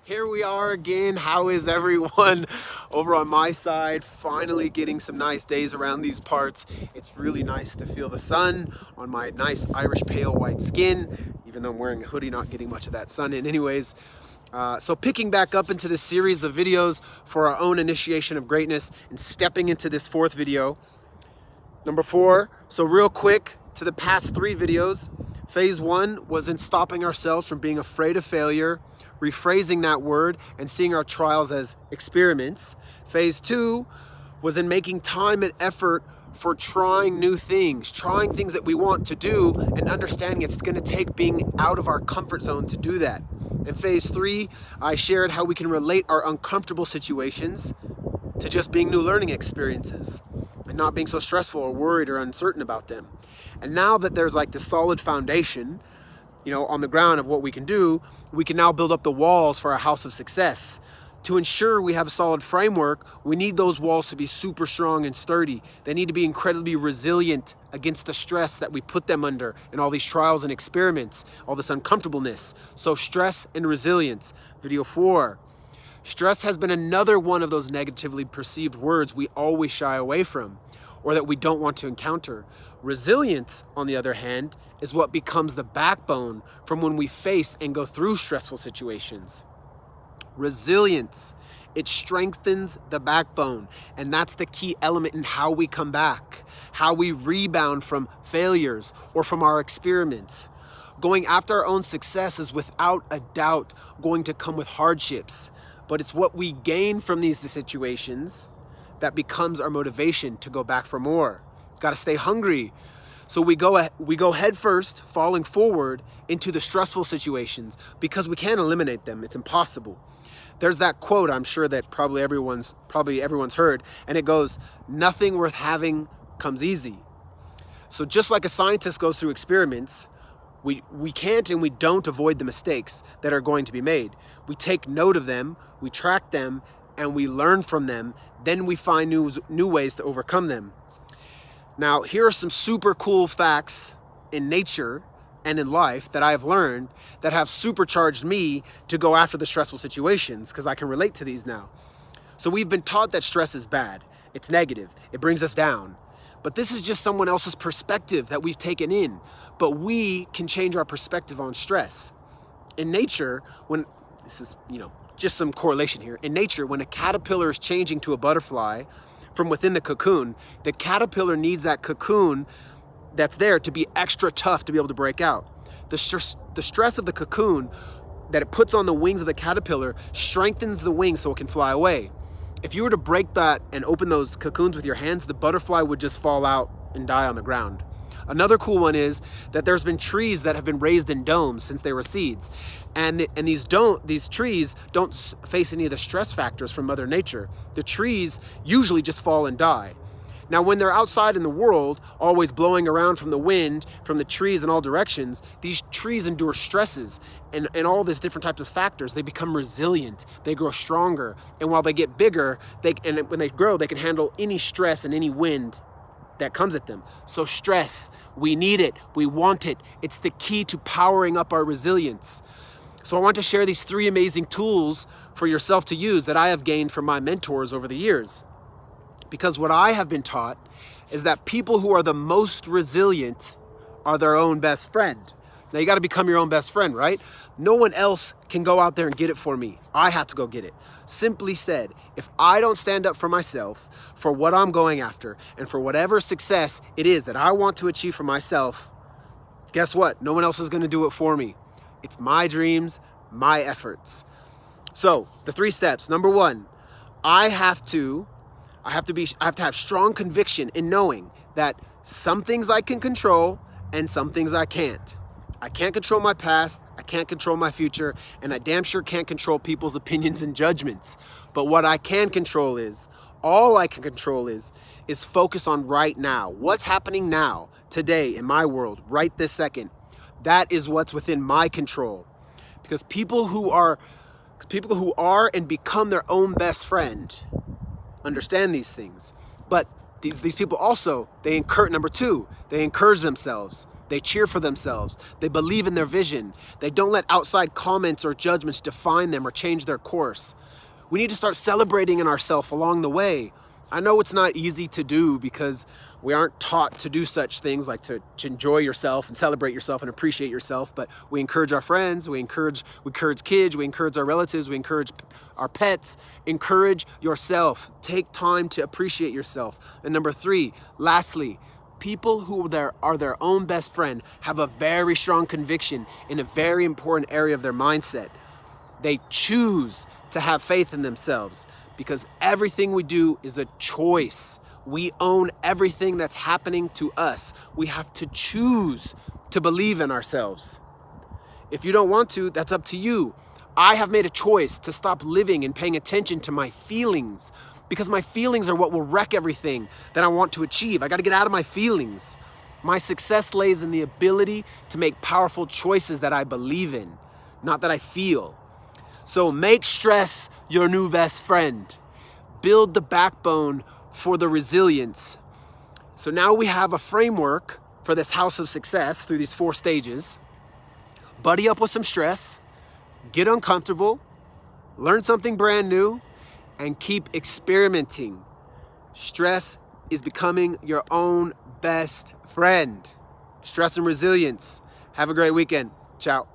Here we are again. How is everyone over on my side? Finally getting some nice days around these parts. It's really nice to feel the sun on my nice Irish pale white skin, even though I'm wearing a hoodie, not getting much of that sun in anyways. So picking back up into this series of videos for our own initiation of greatness and stepping into this fourth video. Number 4, so real quick to the past 3 videos. Phase 1 was in stopping ourselves from being afraid of failure, rephrasing that word and seeing our trials as experiments. Phase 2 was in making time and effort for trying new things, trying things that we want to do and understanding it's going to take being out of our comfort zone to do that. In phase 3, I shared how we can relate our uncomfortable situations to just being new learning experiences and not being so stressful or worried or uncertain about them. And now that there's like this solid foundation, on the ground of what we can do, we can now build up the walls for our house of success. To ensure we have a solid framework, we need those walls to be super strong and sturdy. They need to be incredibly resilient against the stress that we put them under and all these trials and experiments, all this uncomfortableness. So stress and resilience. Video 4. Stress has been another one of those negatively perceived words we always shy away from or that we don't want to encounter. Resilience, on the other hand, is what becomes the backbone from when we face and go through stressful situations. Resilience, it strengthens the backbone, and that's the key element in how we come back, how we rebound from failures or from our experiments. Going after our own success is without a doubt going to come with hardships, but it's what we gain from these situations that becomes our motivation to go back for more. Got to stay hungry. So we go head first, falling forward into the stressful situations because we can't eliminate them. It's impossible. There's that quote I'm sure that probably everyone's heard, and it goes, "Nothing worth having comes easy." So just like a scientist goes through experiments, we can't and we don't avoid the mistakes that are going to be made. We take note of them, we track them, and we learn from them. Then we find new ways to overcome them. Now, here are some super cool facts in nature and in life that I've learned that have supercharged me to go after the stressful situations because I can relate to these now. So we've been taught that stress is bad. It's negative. It brings us down. But this is just someone else's perspective that we've taken in. But we can change our perspective on stress. In nature, this is, just some correlation here. In nature, when a caterpillar is changing to a butterfly from within the cocoon, the caterpillar needs that cocoon that's there to be extra tough to be able to break out. The stress of the cocoon that it puts on the wings of the caterpillar strengthens the wings so it can fly away. If you were to break that and open those cocoons with your hands, the butterfly would just fall out and die on the ground. Another cool one is that there's been trees that have been raised in domes since they were seeds. And these trees don't face any of the stress factors from Mother Nature. The trees usually just fall and die. Now, when they're outside in the world, always blowing around from the wind, from the trees in all directions, these trees endure stresses and all these different types of factors. They become resilient, they grow stronger. And while they get bigger, when they grow, they can handle any stress and any wind that comes at them. So stress, we need it, we want it. It's the key to powering up our resilience. So I want to share these 3 amazing tools for yourself to use that I have gained from my mentors over the years. Because what I have been taught is that people who are the most resilient are their own best friend. Now you got to become your own best friend, right? No one else can go out there and get it for me. I have to go get it. Simply said, if I don't stand up for myself, for what I'm going after, and for whatever success it is that I want to achieve for myself, guess what? No one else is going to do it for me. It's my dreams, my efforts. So the 3 steps. Number 1, I have to have strong conviction in knowing that some things I can control and some things I can't. I can't control my past, I can't control my future, and I damn sure can't control people's opinions and judgments. But what I can control all I can control is focus on right now. What's happening now, today, in my world, right this second. That is what's within my control. Because people who are and become their own best friend understand these things. But these people also, number 2, they encourage themselves. They cheer for themselves. They believe in their vision. They don't let outside comments or judgments define them or change their course. We need to start celebrating in ourselves along the way. I know it's not easy to do because we aren't taught to do such things like to enjoy yourself and celebrate yourself and appreciate yourself, but we encourage our friends, we encourage kids, we encourage our relatives, we encourage our pets. Encourage yourself. Take time to appreciate yourself. And number 3, lastly, people who are their own best friend have a very strong conviction in a very important area of their mindset. They choose to have faith in themselves because everything we do is a choice. We own everything that's happening to us. We have to choose to believe in ourselves. If you don't want to, that's up to you. I have made a choice to stop living and paying attention to my feelings because my feelings are what will wreck everything that I want to achieve. I got to get out of my feelings. My success lays in the ability to make powerful choices that I believe in, not that I feel. So make stress your new best friend. Build the backbone for the resilience. So now we have a framework for this house of success through these 4 stages. Buddy up with some stress, get uncomfortable, learn something brand new, and keep experimenting. Stress is becoming your own best friend. Stress and resilience. Have a great weekend. Ciao.